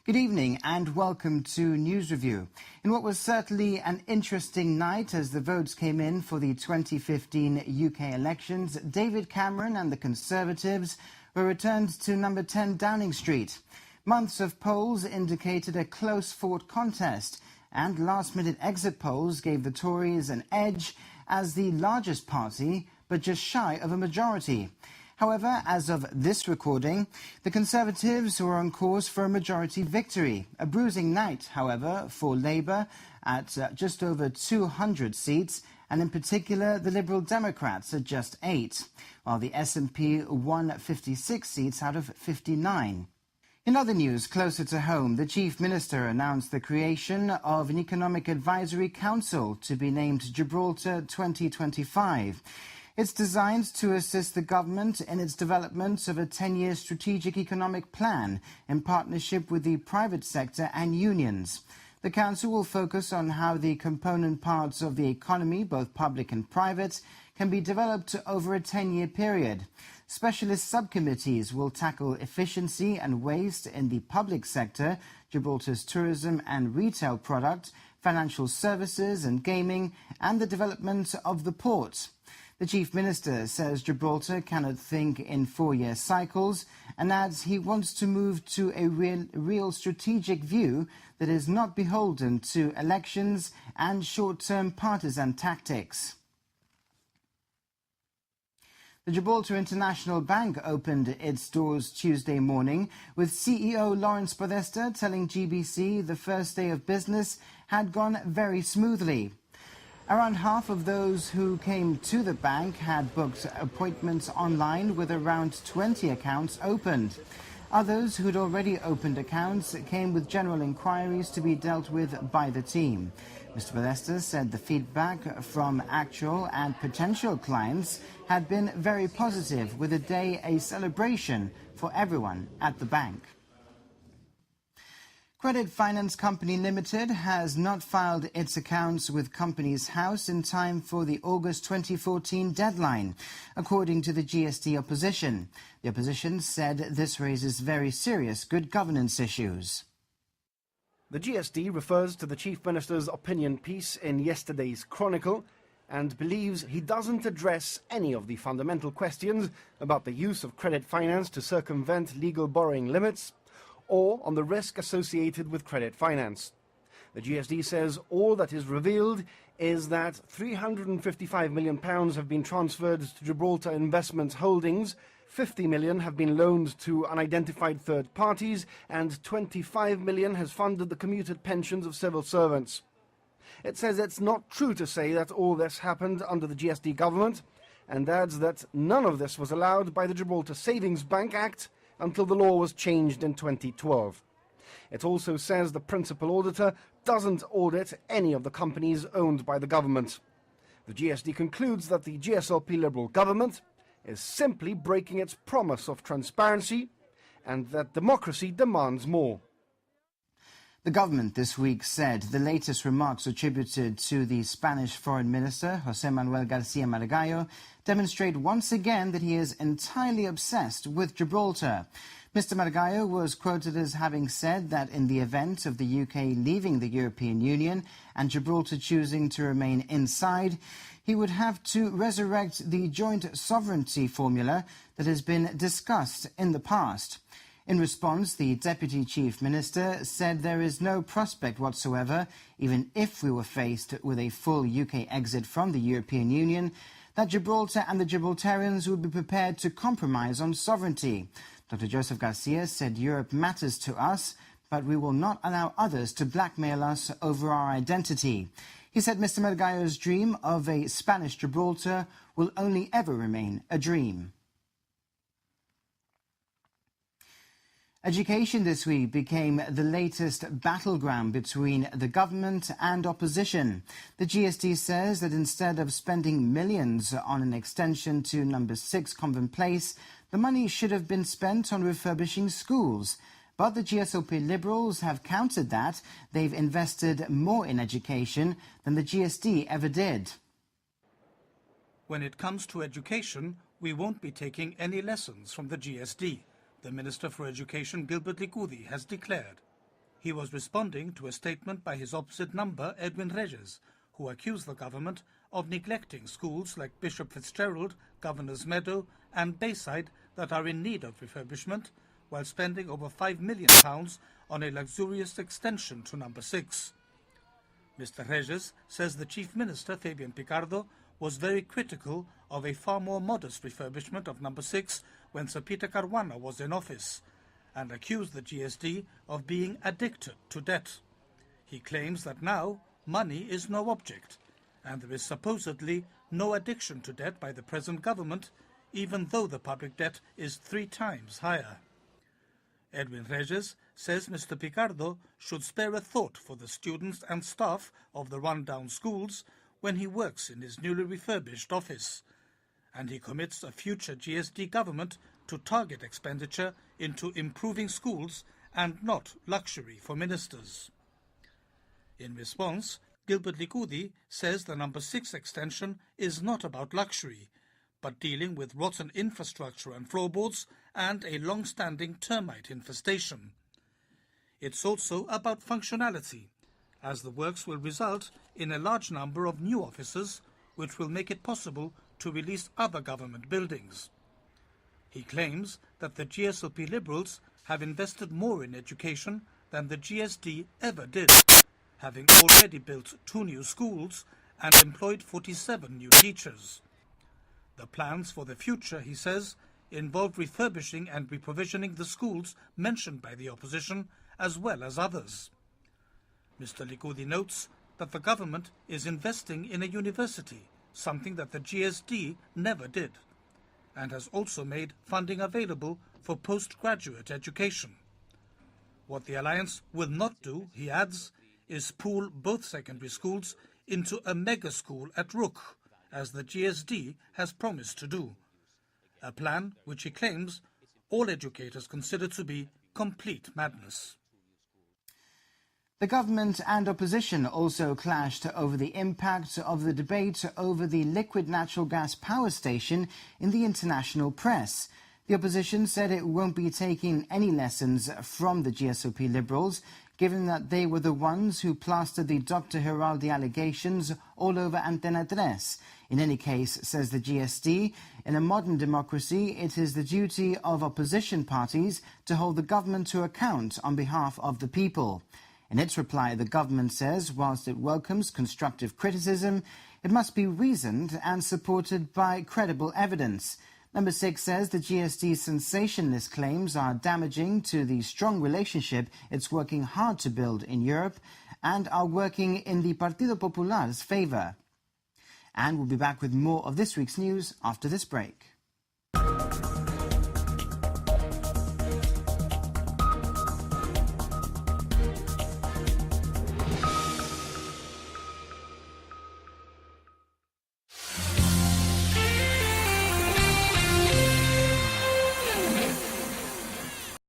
Good evening and welcome to News Review. In what was certainly an interesting night as the votes came in for the 2015 UK elections, David Cameron and the Conservatives were returned to number 10 Downing Street. Months of polls indicated a close-fought contest, and last-minute exit polls gave the Tories an edge as the largest party, but just shy of a majority. However, as of this recording, the Conservatives were on course for a majority victory. A bruising night, however, for Labour at just over 200 seats, and in particular the Liberal Democrats at just 8, while the SNP won 56 seats out of 59. In other news, closer to home, the Chief Minister announced the creation of an Economic Advisory Council to be named Gibraltar 2025. It's designed to assist the government in its development of a 10-year strategic economic plan in partnership with the private sector and unions. The council will focus on how the component parts of the economy, both public and private, can be developed over a 10-year period. Specialist subcommittees will tackle efficiency and waste in the public sector, Gibraltar's tourism and retail product, financial services and gaming, and the development of the port. The Chief Minister says Gibraltar cannot think in 4-year cycles and adds he wants to move to a real strategic view that is not beholden to elections and short-term partisan tactics. The Gibraltar International Bank opened its doors Tuesday morning, with CEO Lawrence Podesta telling GBC the first day of business had gone very smoothly. Around half of those who came to the bank had booked appointments online, with around 20 accounts opened. Others who'd already opened accounts came with general inquiries to be dealt with by the team. Mr. Podesta said the feedback from actual and potential clients had been very positive, with the day a celebration for everyone at the bank. Credit Finance Company Limited has not filed its accounts with Companies House in time for the August 2014 deadline, according to the GST opposition. The opposition said this raises very serious good governance issues. The GST refers to the Chief Minister's opinion piece in yesterday's Chronicle and believes he doesn't address any of the fundamental questions about the use of credit finance to circumvent legal borrowing limits, or on the risk associated with credit finance. The GSD says all that is revealed is that £355 million have been transferred to Gibraltar Investments Holdings, £50 million have been loaned to unidentified third parties, and £25 million has funded the commuted pensions of civil servants. It says it's not true to say that all this happened under the GSD government, and adds that none of this was allowed by the Gibraltar Savings Bank Act until the law was changed in 2012. It also says the principal auditor doesn't audit any of the companies owned by the government. The GSD concludes that the GSLP Liberal government is simply breaking its promise of transparency, and that democracy demands more. The government this week said the latest remarks attributed to the Spanish Foreign Minister, José Manuel García Margallo, demonstrate once again that he is entirely obsessed with Gibraltar. Mr. Margallo was quoted as having said that in the event of the UK leaving the European Union and Gibraltar choosing to remain inside, he would have to resurrect the joint sovereignty formula that has been discussed in the past. In response, the Deputy Chief Minister said there is no prospect whatsoever, even if we were faced with a full UK exit from the European Union, that Gibraltar and the Gibraltarians would be prepared to compromise on sovereignty. Dr. Joseph Garcia said Europe matters to us, but we will not allow others to blackmail us over our identity. He said Mr. Margallo's dream of a Spanish Gibraltar will only ever remain a dream. Education this week became the latest battleground between the government and opposition. The GST says that instead of spending millions on an extension to number 6 Convent Place, the money should have been spent on refurbishing schools. But the GSLP Liberals have countered that they've invested more in education than the GST ever did. When it comes to education, we won't be taking any lessons from the GSD, the Minister for Education, Gilbert Likudi, has declared. He was responding to a statement by his opposite number, Edwin Reyes, who accused the government of neglecting schools like Bishop Fitzgerald, Governor's Meadow and Bayside that are in need of refurbishment, while spending over £5 million on a luxurious extension to number 6. Mr. Reyes says the Chief Minister, Fabian Picardo, was very critical of a far more modest refurbishment of number 6 when Sir Peter Caruana was in office, and accused the GSD of being addicted to debt. He claims that now money is no object, and there is supposedly no addiction to debt by the present government, even though the public debt is 3 times higher. Edwin Reyes says Mr. Picardo should spare a thought for the students and staff of the run-down schools when he works in his newly refurbished office, and he commits a future GSD government to target expenditure into improving schools and not luxury for ministers. In response, Gilbert Likudi says the number 6 extension is not about luxury, but dealing with rotten infrastructure and floorboards and a long-standing termite infestation. It's also about functionality, as the works will result in a large number of new offices, which will make it possible to release other government buildings. He claims that the GSOP Liberals have invested more in education than the GSD ever did, having already built 2 new schools and employed 47 new teachers. The plans for the future, he says, involve refurbishing and reprovisioning the schools mentioned by the opposition, as well as others. Mr. Likudi notes that the government is investing in a university, something that the GSD never did, and has also made funding available for postgraduate education. What the alliance will not do, he adds, is pool both secondary schools into a mega school at Rook, as the GSD has promised to do, a plan which he claims all educators consider to be complete madness. The government and opposition also clashed over the impact of the debate over the liquid natural gas power station in the international press. The opposition said it won't be taking any lessons from the GSOP Liberals, given that they were the ones who plastered the Dr. Hiraldi allegations all over Antena 3. In any case, says the GSD, in a modern democracy, it is the duty of opposition parties to hold the government to account on behalf of the people. In its reply, the government says, whilst it welcomes constructive criticism, it must be reasoned and supported by credible evidence. Number 6 says the GSD's sensationalist claims are damaging to the strong relationship it's working hard to build in Europe and are working in the Partido Popular's favour. And we'll be back with more of this week's news after this break.